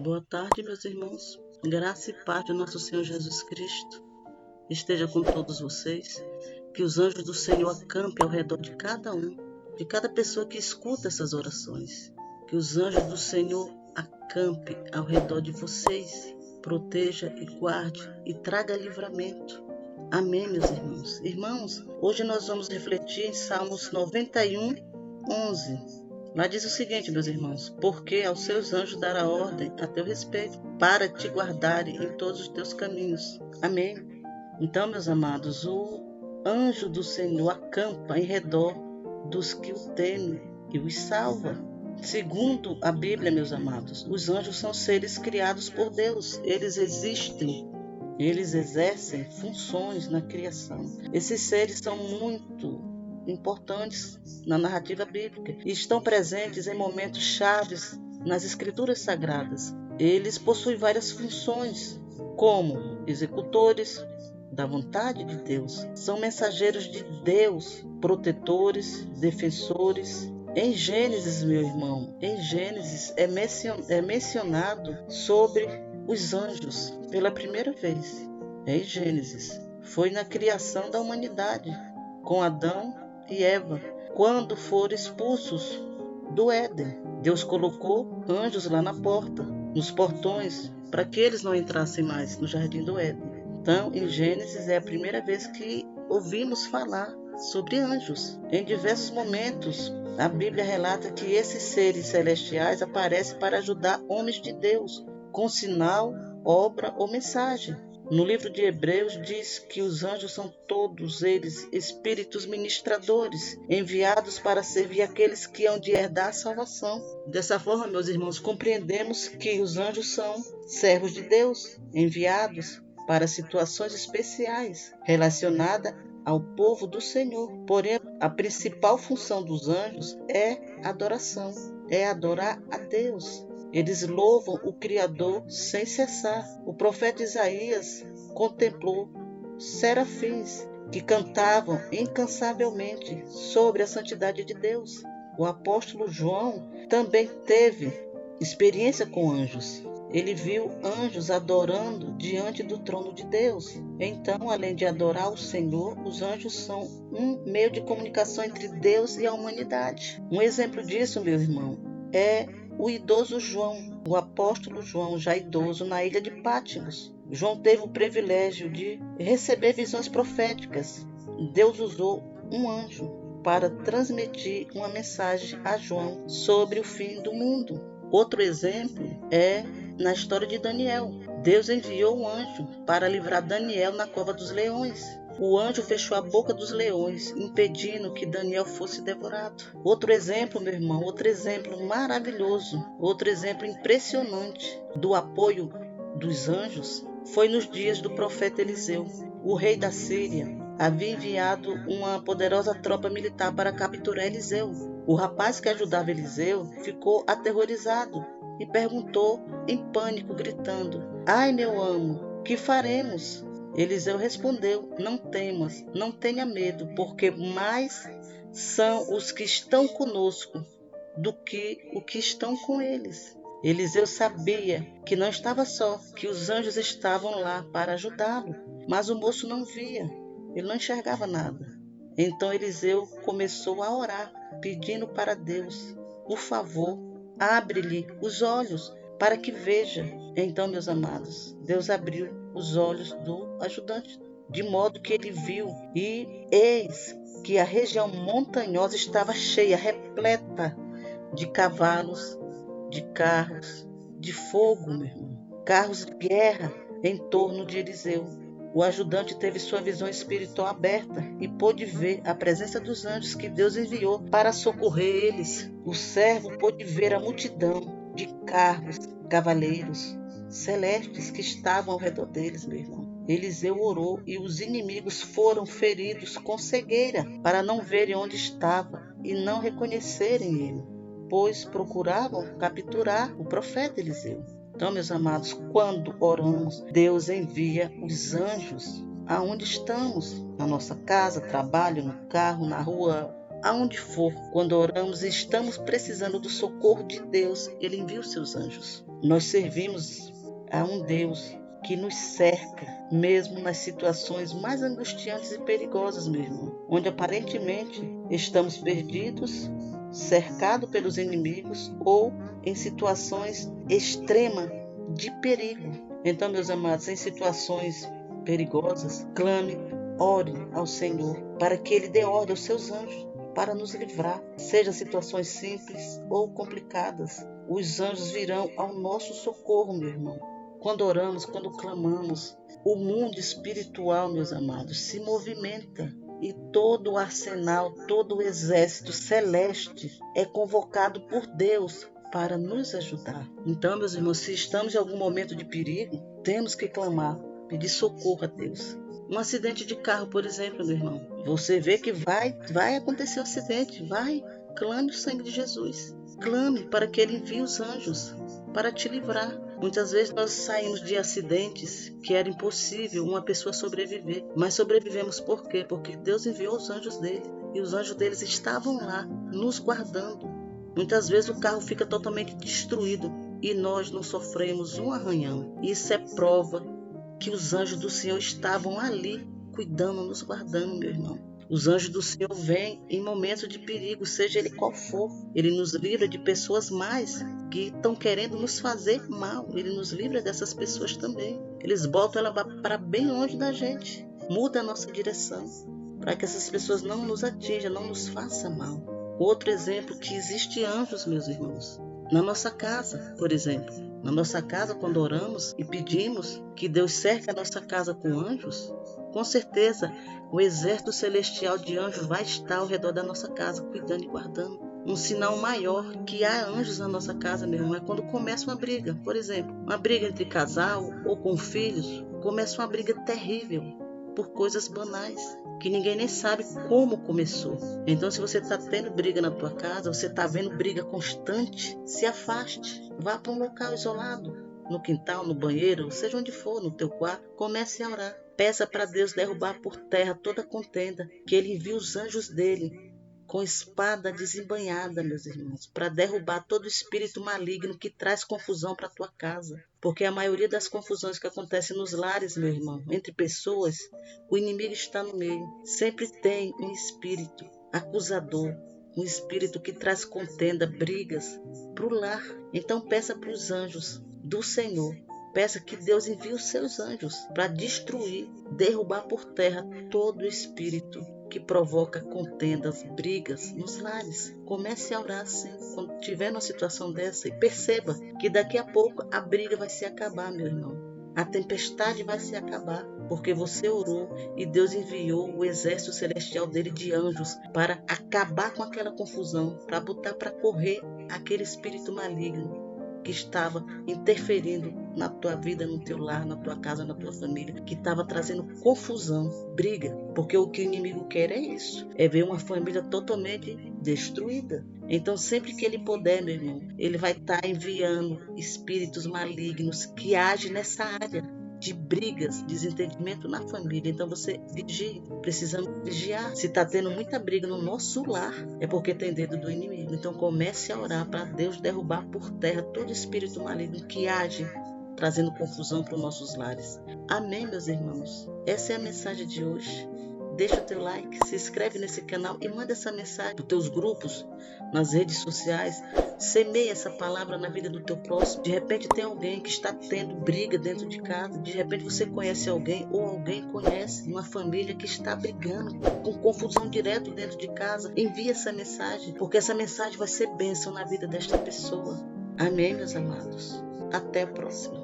Boa tarde, meus irmãos. Graça e paz do nosso Senhor Jesus Cristo esteja com todos vocês. Que os anjos do Senhor acampem ao redor de cada um, de cada pessoa que escuta essas orações. Que os anjos do Senhor acampem ao redor de vocês, proteja e guarde e traga livramento. Amém, meus irmãos. Irmãos, hoje nós vamos refletir em Salmos 91, 11. Lá diz o seguinte, meus irmãos: porque aos seus anjos dará ordem a teu respeito, para te guardarem em todos os teus caminhos. Amém. Então, meus amados, o anjo do Senhor acampa em redor dos que o temem e os salva. Segundo a Bíblia, meus amados, os anjos são seres criados por Deus. Eles existem, eles exercem funções na criação. Esses seres são muito importantes na narrativa bíblica e estão presentes em momentos chaves nas escrituras sagradas. Eles possuem várias funções, como executores da vontade de Deus, são mensageiros de Deus, protetores, defensores. Em Gênesis, meu irmão, em Gênesis é mencionado sobre os anjos pela primeira vez. Em Gênesis, foi na criação da humanidade, com Adão e Eva, quando foram expulsos do Éden. Deus colocou anjos lá na porta, nos portões, para que eles não entrassem mais no jardim do Éden. Então, em Gênesis é a primeira vez que ouvimos falar sobre anjos. Em diversos momentos, a Bíblia relata que esses seres celestiais aparecem para ajudar homens de Deus, com sinal, obra ou mensagem. No livro de Hebreus diz que os anjos são todos eles espíritos ministradores, enviados para servir aqueles que hão de herdar a salvação. Dessa forma, meus irmãos, compreendemos que os anjos são servos de Deus, enviados para situações especiais relacionadas ao povo do Senhor. Porém, a principal função dos anjos é adoração, é adorar a Deus. Eles louvam o Criador sem cessar. O profeta Isaías contemplou serafins que cantavam incansavelmente sobre a santidade de Deus. O apóstolo João também teve experiência com anjos. Ele viu anjos adorando diante do trono de Deus. Então, além de adorar o Senhor, os anjos são um meio de comunicação entre Deus e a humanidade. Um exemplo disso, meu irmão, é o idoso João, o apóstolo João, já idoso, na ilha de Patmos. João teve o privilégio de receber visões proféticas. Deus usou um anjo para transmitir uma mensagem a João sobre o fim do mundo. Outro exemplo é na história de Daniel. Deus enviou um anjo para livrar Daniel na cova dos leões. O anjo fechou a boca dos leões, impedindo que Daniel fosse devorado. Outro exemplo, meu irmão, outro exemplo maravilhoso, outro exemplo impressionante do apoio dos anjos foi nos dias do profeta Eliseu. O rei da Síria havia enviado uma poderosa tropa militar para capturar Eliseu. O rapaz que ajudava Eliseu ficou aterrorizado e perguntou em pânico, gritando: "Ai, meu amo, que faremos?" Eliseu respondeu: "Não temas, não tenha medo, porque mais são os que estão conosco do que os que estão com eles." Eliseu sabia que não estava só, que os anjos estavam lá para ajudá-lo, mas o moço não via, ele não enxergava nada. Então Eliseu começou a orar, pedindo para Deus: "Por favor, abre-lhe os olhos para que veja." Então, meus amados, Deus abriu os olhos do ajudante, de modo que ele viu, e eis que a região montanhosa estava cheia, repleta de cavalos, de carros, de fogo, meu irmão, carros de guerra em torno de Eliseu. O ajudante teve sua visão espiritual aberta e pôde ver a presença dos anjos que Deus enviou para socorrer eles. O servo pôde ver a multidão de carros, cavaleiros celestes que estavam ao redor deles, meu irmão. Eliseu orou e os inimigos foram feridos com cegueira para não verem onde estava e não reconhecerem ele, pois procuravam capturar o profeta Eliseu. Então, meus amados, quando oramos, Deus envia os anjos aonde estamos, na nossa casa, trabalho, no carro, na rua, aonde for. Quando oramos e estamos precisando do socorro de Deus, Ele envia os seus anjos. Nós servimos a um Deus que nos cerca, mesmo nas situações mais angustiantes e perigosas, meu irmão, onde aparentemente estamos perdidos, cercados pelos inimigos ou em situações extremas de perigo. Então, meus amados, em situações perigosas, clame, ore ao Senhor para que Ele dê ordem aos seus anjos para nos livrar, seja situações simples ou complicadas. Os anjos virão ao nosso socorro, meu irmão. Quando oramos, quando clamamos, o mundo espiritual, meus amados, se movimenta e todo o arsenal, todo o exército celeste é convocado por Deus para nos ajudar. Então, meus irmãos, se estamos em algum momento de perigo, temos que clamar, pedir socorro a Deus. Um acidente de carro, por exemplo, meu irmão, você vê que vai acontecer um acidente, clame o sangue de Jesus. Clame para que Ele envie os anjos para te livrar. Muitas vezes nós saímos de acidentes que era impossível uma pessoa sobreviver. Mas sobrevivemos por quê? Porque Deus enviou os anjos dele. E os anjos deles estavam lá, nos guardando. Muitas vezes o carro fica totalmente destruído e nós não sofremos um arranhão. Isso é prova que os anjos do Senhor estavam ali, cuidando, nos guardando, meu irmão. Os anjos do Senhor vêm em momentos de perigo, seja ele qual for. Ele nos livra de pessoas mais que estão querendo nos fazer mal. Ele nos livra dessas pessoas também. Eles botam ela para bem longe da gente. Muda a nossa direção, para que essas pessoas não nos atinjam, não nos façam mal. Outro exemplo, que existe anjos, meus irmãos. Na nossa casa, por exemplo. Na nossa casa, quando oramos e pedimos que Deus cerque a nossa casa com anjos, com certeza o exército celestial de anjos vai estar ao redor da nossa casa, cuidando e guardando. Um sinal maior que há anjos na nossa casa, meu irmão, é quando começa uma briga. Por exemplo, uma briga entre casal ou com filhos, começa uma briga terrível por coisas banais, que ninguém nem sabe como começou. Então, se você está tendo briga na tua casa, você está vendo briga constante, se afaste, vá para um local isolado, no quintal, no banheiro, seja onde for, no teu quarto, comece a orar. Peça para Deus derrubar por terra toda contenda, que Ele envie os anjos dele com espada desembainhada, meus irmãos, para derrubar todo espírito maligno que traz confusão para a tua casa. Porque a maioria das confusões que acontecem nos lares, meu irmão, entre pessoas, o inimigo está no meio. Sempre tem um espírito acusador, um espírito que traz contenda, brigas para o lar. Então peça para os anjos do Senhor. Peça que Deus envie os seus anjos para destruir, derrubar por terra todo espírito que provoca contendas, brigas nos lares. Comece a orar assim, quando tiver uma situação dessa, e perceba que daqui a pouco a briga vai se acabar, meu irmão. A tempestade vai se acabar, porque você orou e Deus enviou o exército celestial dele de anjos para acabar com aquela confusão, para botar para correr aquele espírito maligno que estava interferindo na tua vida, no teu lar, na tua casa, na tua família, que estava trazendo confusão, briga, porque o que o inimigo quer é isso, é ver uma família totalmente destruída. Então, sempre que ele puder, meu irmão, ele vai estar enviando espíritos malignos que agem nessa área de brigas, desentendimento na família. Então você vigie, precisamos vigiar. Se está tendo muita briga no nosso lar, é porque tem dedo do inimigo. Então comece a orar para Deus derrubar por terra todo espírito maligno que age, trazendo confusão para os nossos lares. Amém, meus irmãos? Essa é a mensagem de hoje. Deixa o teu like, se inscreve nesse canal e manda essa mensagem para os teus grupos, nas redes sociais. Semeia essa palavra na vida do teu próximo. De repente tem alguém que está tendo briga dentro de casa. De repente você conhece alguém ou alguém conhece uma família que está brigando, com confusão direto dentro de casa. Envie essa mensagem, porque essa mensagem vai ser bênção na vida desta pessoa. Amém, meus amados? Até a próxima.